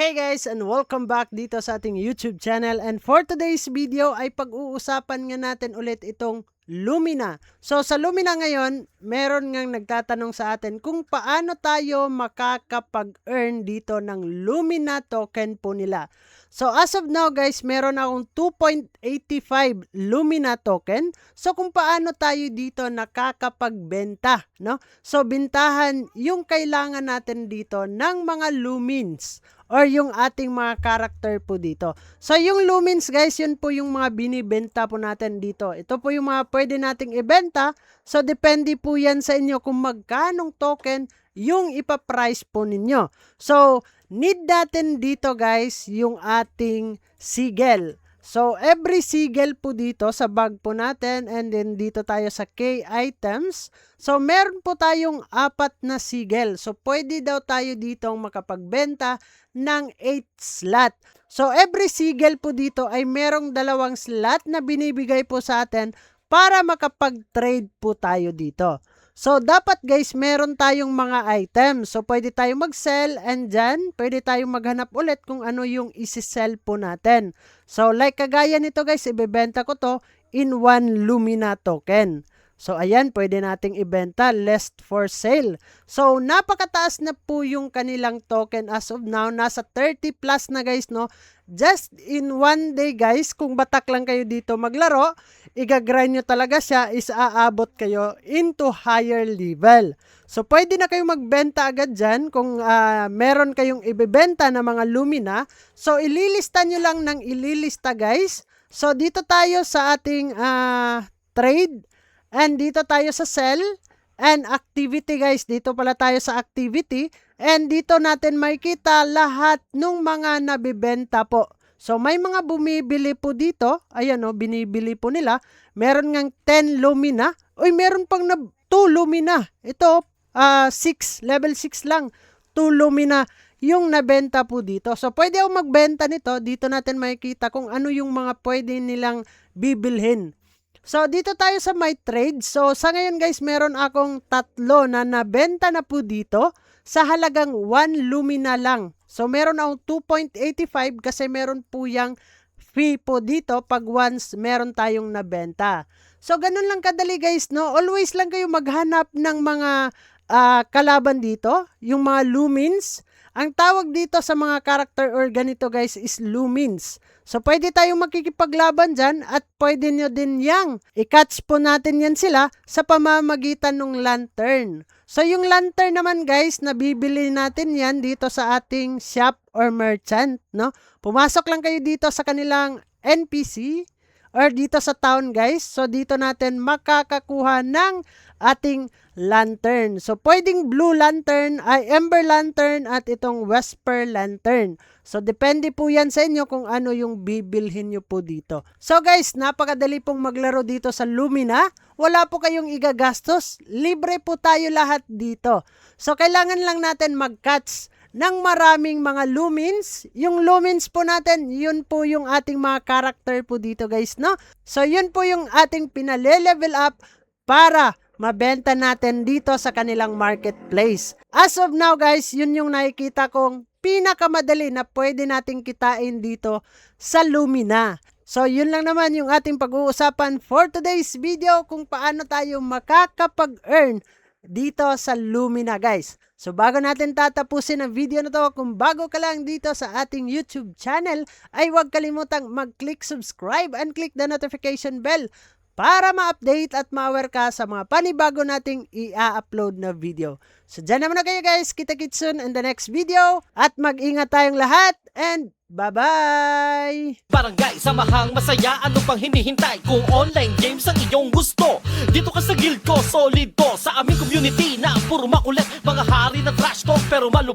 Hey guys, and welcome back dito sa ating YouTube channel. And for today's video ay pag-uusapan nga natin ulit itong Lumina. So sa Lumina ngayon, meron ngang nagtatanong sa atin kung paano tayo makakapag-earn dito ng Lumina token po nila. So as of now guys, meron akong 2.85 Lumina token. So kung paano tayo dito nakakapagbenta, no? So bintahan yung kailangan natin dito ng mga lumens or yung ating mga character po dito. So yung lumens guys, yun po yung mga binibenta po natin dito. Ito po yung mga pwede nating ibenta. So depende po yan sa inyo kung magkanong token yung ipaprice po ninyo. So need natin dito guys yung ating sigil. So every sigil po dito sa bag po natin, and then dito tayo sa K items. So meron po tayong 4 na sigil. So pwede daw tayo dito makapagbenta ng 8 slot. So every sigil po dito ay merong 2 slot na binibigay po sa atin para makapag-trade po tayo dito. So, dapat guys, meron tayong mga items. So, pwede tayong mag-sell, and dyan, pwede tayong maghanap ulit kung ano yung isi-sell po natin. So, like kagaya nito guys, ibebenta ko to in 1 Lumina token. So, ayan, pwede nating ibenta, list for sale. So, napakataas na po yung kanilang token as of now. Nasa 30 plus na guys, no? Just in 1 day guys, kung batak lang kayo dito maglaro, igagrind nyo talaga siya, is aabot kayo into higher level. So, pwede na kayong magbenta agad dyan kung meron kayong ibebenta na mga Lumina. So, ililista nyo lang ng ililista guys. So, dito tayo sa ating trade. And dito tayo sa sell and activity guys. Dito pala tayo sa activity. And dito natin makikita lahat ng mga nabibenta po. So may mga bumibili po dito. Ayan o, binibili po nila. Meron ngang 10 Lumina. Uy, meron pang 2 Lumina. Ito, 6, level 6 lang. 2 Lumina yung nabenta po dito. So pwede ako magbenta nito. Dito natin makikita kung ano yung mga pwede nilang bibilhin. So, dito tayo sa my trade. So, sa ngayon guys, meron akong 3 na nabenta na po dito sa halagang 1 Lumina lang. So, meron akong 2.85 kasi meron po yung fee po dito pag once meron tayong nabenta. So, ganun lang kadali guys, no? Always lang kayo maghanap ng mga kalaban dito, yung mga lumens. Ang tawag dito sa mga character or ganito guys is lumens. So, pwede tayong makikipaglaban dyan at pwede nyo din yang i-catch po natin yan sila sa pamamagitan ng lantern. So, yung lantern naman guys, nabibili natin yan dito sa ating shop or merchant, no? Pumasok lang kayo dito sa kanilang NPC or dito sa town guys. So, dito natin makakakuha ng ating lantern. So, pwedeng blue lantern, ay ember lantern at itong vesper lantern. So, depende po yan sa inyo kung ano yung bibilhin nyo po dito. So, guys, napakadali pong maglaro dito sa Lumina. Wala po kayong igagastos. Libre po tayo lahat dito. So, kailangan lang natin mag-catch ng maraming mga lumens. Yung lumens po natin, yun po yung ating mga character po dito, guys, no? So, yun po yung ating pinale-level up para mabenta natin dito sa kanilang marketplace. As of now guys, yun yung nakikita kong pinakamadali na pwede nating kitain dito sa Lumina. So yun lang naman yung ating pag-uusapan for today's video kung paano tayo makakapag-earn dito sa Lumina guys. So bago natin tatapusin ang video na to, kung bago ka lang dito sa ating YouTube channel, ay huwag kalimutang mag-click subscribe and click the notification bell para ma-update at ma-aware ka sa mga panibago nating i-upload na video. So, dyan naman na kayo guys. Kita-kits soon in the next video. At mag-ingat tayong lahat. And bye-bye! Barangay, samahang masaya, ano pang hinihintay? Kung online games ang iyong gusto, dito ka sa guild ko, solid to. Sa aming community na puro makulit, mga hari na trash talk pero malupit.